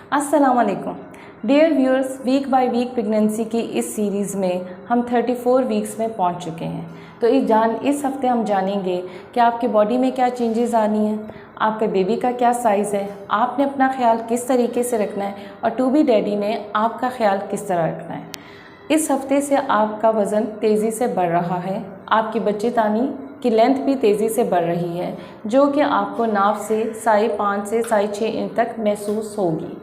अस्सलाम वालेकुम dear viewers, week by week pregnancy की इस सीरीज़ में हम 34 वीक्स में पहुंच चुके हैं। तो इस हफ्ते हम जानेंगे कि आपके बॉडी में क्या चेंजेस आनी है, आपके बेबी का क्या साइज़ है, आपने अपना ख्याल किस तरीके से रखना है और टू बी डैडी ने आपका ख्याल किस तरह रखना है। इस हफ्ते से आपका वज़न तेज़ी से बढ़ रहा है, आपकी बच्चेदानी की लेंथ भी तेज़ी से बढ़ रही है, जो कि आपको नाव से 5.5 से 6.5 इंच तक महसूस होगी।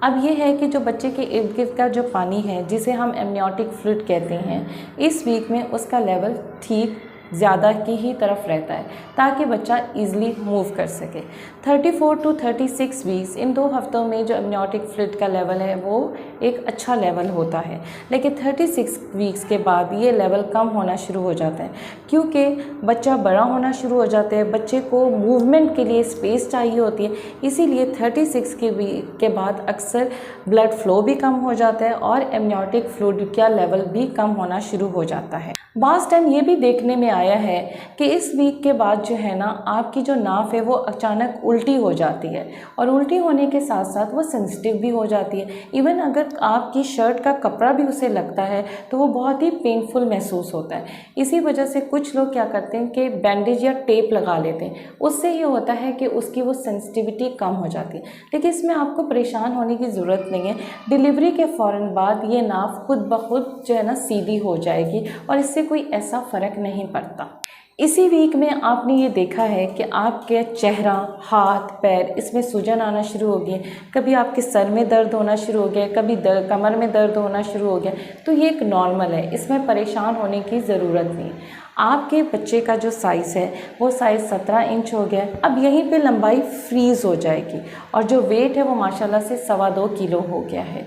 अब ये है कि जो बच्चे के इर्द गिर्द का जो पानी है, जिसे हम एमनियोटिक फ्लूइड कहते हैं, इस वीक में उसका लेवल ठीक ज़्यादा की ही तरफ रहता है ताकि बच्चा इजीली मूव कर सके। 34 टू 36 वीक्स, इन 2 हफ्तों में जो एमनियोटिक फ्लूइड का लेवल है वो एक अच्छा लेवल होता है, लेकिन 36 वीक्स के बाद ये लेवल कम होना शुरू हो जाता है क्योंकि बच्चा बड़ा होना शुरू हो जाता है, बच्चे को मूवमेंट के लिए स्पेस चाहिए होती है। इसीलिए 36 के बाद अक्सर ब्लड फ्लो भी कम हो जाता है और एमनियोटिक फ्लूइड का लेवल भी कम होना शुरू हो जाता है। बास टाइम ये भी देखने में आया है कि इस वीक के बाद जो है ना, आपकी जो नाफ है वो अचानक उल्टी हो जाती है और उल्टी होने के साथ साथ वो सेंसिटिव भी हो जाती है। इवन अगर आपकी शर्ट का कपड़ा भी उसे लगता है तो वो बहुत ही पेनफुल महसूस होता है। इसी वजह से कुछ लोग क्या करते हैं कि बैंडेज या टेप लगा लेते हैं, उससे ये होता है कि उसकी वो सेंसिटिविटी कम हो जाती है। लेकिन इसमें आपको परेशान होने की ज़रूरत नहीं है। डिलीवरी के फ़ौरन बाद ये नाफ खुद ब खुद जो है ना सीधी हो जाएगी और इससे कोई ऐसा फ़र्क नहीं पड़ता। इसी वीक में आपने ये देखा है कि आपके चेहरा, हाथ, पैर, इसमें सूजन आना शुरू हो गई, कभी आपके सर में दर्द होना शुरू हो गया, कभी कमर में दर्द होना शुरू हो गया। तो ये एक नॉर्मल है, इसमें परेशान होने की ज़रूरत नहीं। आपके बच्चे का जो साइज़ है वो साइज़ 17 इंच हो गया है। अब यहीं पे लंबाई फ्रीज़ हो जाएगी और जो वेट है वो माशाल्लाह से 2.25 किलो हो गया है।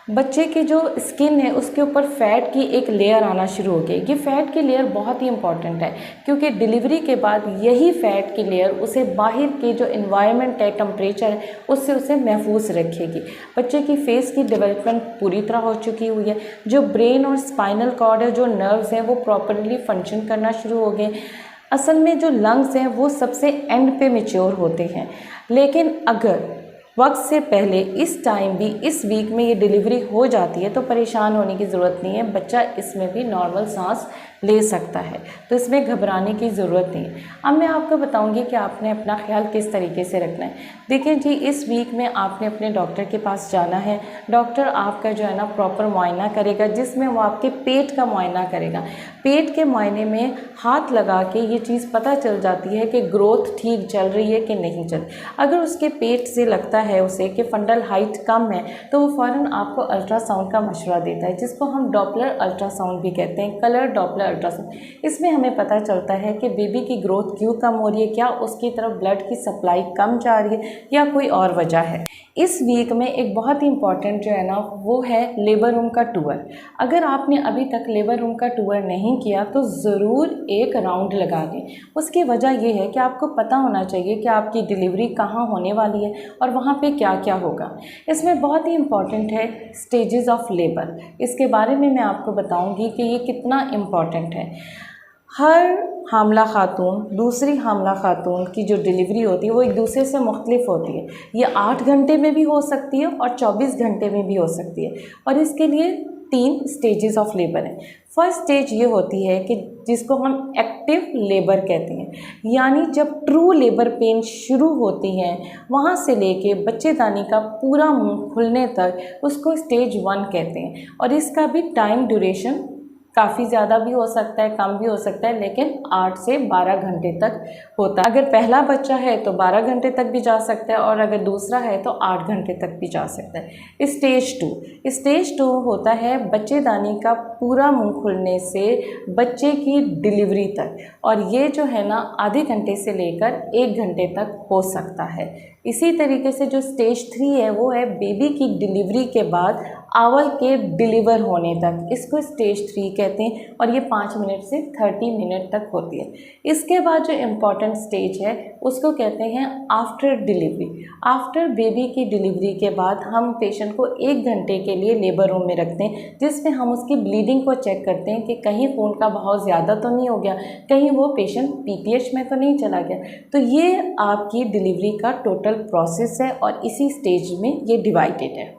बच्चे के जो स्किन है उसके ऊपर फ़ैट की एक लेयर आना शुरू हो गई। ये फ़ैट की लेयर बहुत ही इंपॉर्टेंट है क्योंकि डिलीवरी के बाद यही फ़ैट की लेयर उसे बाहर के जो इन्वायरमेंट है, टेम्परेचर है, उससे उसे महफूज रखेगी। बच्चे की फेस की डेवलपमेंट पूरी तरह हो चुकी हुई है। जो ब्रेन और स्पाइनल कॉर्ड है, जो नर्व्स हैं, वो प्रॉपरली फंक्शन करना शुरू हो गए। असल में जो लंग्स हैं वो सबसे एंड पे मैच्योर होते हैं। लेकिन अगर वक्त से पहले इस टाइम भी इस वीक में ये डिलीवरी हो जाती है तो परेशान होने की ज़रूरत नहीं है, बच्चा इसमें भी नॉर्मल सांस ले सकता है, तो इसमें घबराने की ज़रूरत नहीं है। अब मैं आपको बताऊंगी कि आपने अपना ख्याल किस तरीके से रखना है। देखिए जी, इस वीक में आपने अपने डॉक्टर के पास जाना है। डॉक्टर आपका जो है ना प्रॉपर मुआयना करेगा, जिसमें वो आपके पेट का मुआयना करेगा। पेट के मुआयने में हाथ लगा के ये चीज़ पता चल जाती है कि ग्रोथ ठीक चल रही है कि नहीं चल। अगर उसके पेट से लगता है उसे कि फंडल हाइट कम है तो वो फ़ौरन आपको अल्ट्रासाउंड का मशवरा देता है, जिसको हम डॉपलर अल्ट्रासाउंड भी कहते हैं, कलर डॉपलर अल्ट्रासाउंड। इसमें हमें पता चलता है कि बेबी की ग्रोथ क्यों कम हो रही है, क्या उसकी तरफ ब्लड की सप्लाई कम जा रही है या कोई और वजह है। इस वीक में एक बहुत ही इम्पॉर्टेंट जो है ना वो है लेबर रूम का टूर। अगर आपने अभी तक लेबर रूम का टूर नहीं किया तो ज़रूर एक राउंड लगा लें। उसकी वजह यह है कि आपको पता होना चाहिए कि आपकी डिलीवरी कहाँ होने वाली है और वहाँ पे क्या क्या होगा। इसमें बहुत ही इम्पॉर्टेंट है स्टेजेस ऑफ लेबर। इसके बारे में मैं आपको बताऊंगी कि ये कितना इम्पॉर्टेंट है। हर हामला खातून दूसरी हामला खातून की जो डिलीवरी होती है वो एक दूसरे से मुख्तलिफ होती है। ये 8 घंटे में भी हो सकती है और 24 घंटे में भी हो सकती है और इसके लिए 3 स्टेजेस ऑफ लेबर हैं। फर्स्ट स्टेज ये होती है कि जिसको हम एक्टिव लेबर कहते हैं, यानी जब ट्रू लेबर पेन शुरू होती हैं वहाँ से लेके बच्चेदानी का पूरा मुंह खुलने तक उसको स्टेज 1 कहते हैं और इसका भी टाइम ड्यूरेशन काफ़ी ज़्यादा भी हो सकता है, कम भी हो सकता है, लेकिन 8 से 12 घंटे तक होता है। अगर पहला बच्चा है तो 12 घंटे तक भी जा सकता है और अगर दूसरा है तो 8 घंटे तक भी जा सकता है। स्टेज 2 होता है बच्चेदानी का पूरा मुंह खुलने से बच्चे की डिलीवरी तक और ये जो है ना आधे घंटे से लेकर 1 घंटे तक हो सकता है। इसी तरीके से जो स्टेज 3 है वो है बेबी की डिलीवरी के बाद आवर के डिलीवर होने तक, इसको स्टेज 3 कहते हैं और ये 5 मिनट से 30 मिनट तक होती है। इसके बाद जो इम्पॉर्टेंट स्टेज है उसको कहते हैं आफ्टर डिलीवरी। आफ्टर बेबी की डिलीवरी के बाद हम पेशेंट को 1 घंटे के लिए लेबर रूम में रखते हैं, जिसमें हम उसकी ब्लीडिंग को चेक करते हैं कि कहीं खून का बहाव ज़्यादा तो नहीं हो गया, कहीं वो पेशेंट पीपीएच में तो नहीं चला गया। तो ये आपकी डिलीवरी का टोटल प्रोसेस है और इसी स्टेज में ये डिवाइडेड है।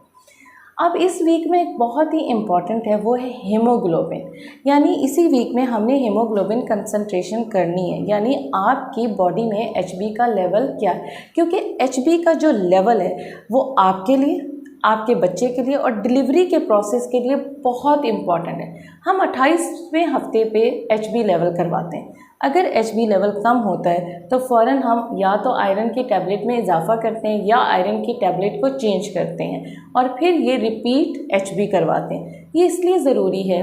अब इस वीक में एक बहुत ही इम्पॉर्टेंट है, वो है हीमोग्लोबिन। यानी इसी वीक में हमने हीमोग्लोबिन कंसंट्रेशन करनी है, यानी आपकी बॉडी में एचबी का लेवल क्या है, क्योंकि एचबी का जो लेवल है वो आपके लिए, आपके बच्चे के लिए और डिलीवरी के प्रोसेस के लिए बहुत इम्पॉर्टेंट है। हम 28वें हफ्ते पे एचबी लेवल करवाते हैं। अगर एचबी लेवल कम होता है तो फ़ौरन हम या तो आयरन की टैबलेट में इजाफा करते हैं या आयरन की टैबलेट को चेंज करते हैं और फिर ये रिपीट एचबी करवाते हैं। ये इसलिए ज़रूरी है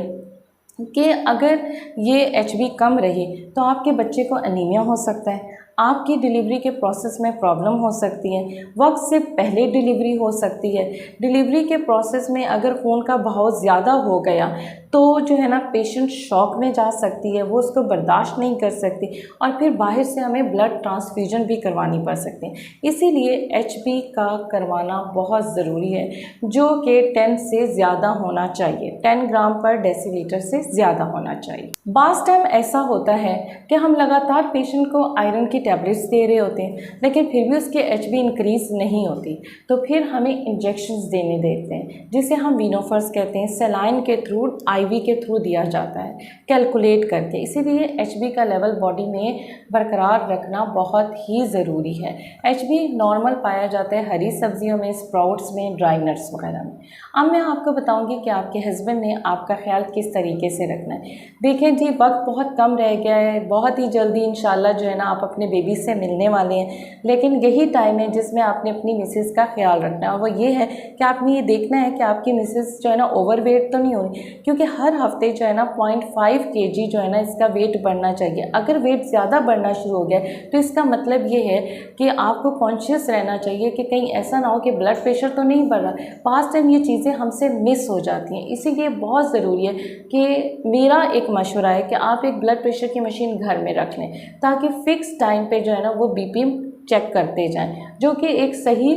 कि अगर ये एचबी कम रही तो आपके बच्चे को अनीमिया हो सकता है, आपकी डिलीवरी के प्रोसेस में प्रॉब्लम हो सकती है, वक्त से पहले डिलीवरी हो सकती है, डिलीवरी के प्रोसेस में अगर खून का बहाव ज़्यादा हो गया तो जो है ना पेशेंट शॉक में जा सकती है, वो उसको बर्दाश्त नहीं कर सकती और फिर बाहर से हमें ब्लड ट्रांसफ्यूजन भी करवानी पड़ सकती है। इसीलिए एचबी का करवाना बहुत ज़रूरी है, जो कि 10 से ज़्यादा होना चाहिए, 10 ग्राम पर डेसीलीटर से ज़्यादा होना चाहिए। बाज़ टाइम ऐसा होता है कि हम लगातार पेशेंट को आयरन की टैबलेट्स दे रहे होते हैं लेकिन फिर भी उसकी एचबी इंक्रीज़ नहीं होती, तो फिर हमें इंजेक्शंस देने देते हैं जिसे हम वीनोफर्स कहते हैं, सलाइन के थ्रू, आईवी के थ्रू दिया जाता है कैलकुलेट करके। इसीलिए एचबी का लेवल बॉडी में बरकरार रखना बहुत ही ज़रूरी है। एचबी नॉर्मल पाया जाता है हरी सब्जियों में, स्प्राउट्स में, ड्राई नट्स वगैरह में। अब मैं आपको बताऊंगी कि आपके हस्बैंड ने आपका ख्याल किस तरीके से रखना है। देखें जी, वक्त बहुत कम रह गया है, बहुत ही जल्दी इंशाल्लाह जो है ना आप अपने बेबी से मिलने वाले हैं, लेकिन यही टाइम है जिसमें आपने अपनी मिसेस का ख्याल रखना है और वो ये है कि आपने ये देखना है कि आपकी मिसेस जो है ना ओवरवेट तो नहीं हो रही, क्योंकि हर हफ्ते जो है ना 0.5 kg जो है ना इसका वेट बढ़ना चाहिए। अगर वेट ज़्यादा बढ़ना शुरू हो गया तो इसका मतलब ये है कि आपको कॉन्शियस रहना चाहिए कि कहीं ऐसा ना हो कि ब्लड प्रेशर तो नहीं बढ़ रहा। पास्ट टाइम ये चीज़ें हमसे मिस हो जाती हैं, इसीलिए बहुत ज़रूरी है कि मेरा एक मशवरा है कि आप एक ब्लड प्रेशर की मशीन घर में रख लें ताकि फ़िक्स टाइम पे जो है ना वो बीपी चेक करते जाएं, जो कि एक सही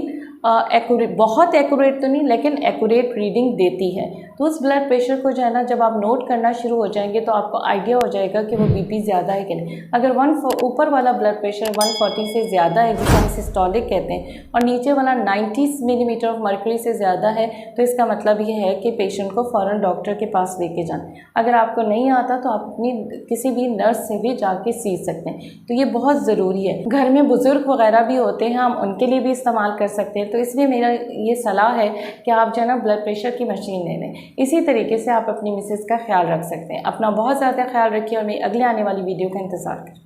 एक्यूरेट, बहुत एक्यूरेट तो नहीं लेकिन एक्यूरेट रीडिंग देती है। तो उस ब्लड प्रेशर को जो है ना जब आप नोट करना शुरू हो जाएंगे तो आपको आइडिया हो जाएगा कि वो बीपी ज़्यादा है कि नहीं। अगर ऊपर वाला ब्लड प्रेशर 140 से ज़्यादा है जिसे हम सिस्टोलिक कहते हैं और नीचे वाला 90 मिलीमीटर ऑफ मर्करी से ज़्यादा है तो इसका मतलब ये है कि पेशेंट को फ़ौरन डॉक्टर के पास लेके जाना। अगर आपको नहीं आता तो आप अपनी किसी भी नर्स से भी जाके सीख सकते हैं, तो ये बहुत ज़रूरी है। घर में बुज़ुर्ग वगैरह भी होते हैं, हम उनके लिए भी इस्तेमाल कर सकते हैं, तो इसलिए मेरा ये सलाह है कि आप जो है ना ब्लड प्रेशर की मशीन ले लें। इसी तरीके से आप अपनी मिसेस का ख्याल रख सकते हैं। अपना बहुत ज़्यादा ख्याल रखिए और मेरी अगले आने वाली वीडियो का इंतज़ार करें।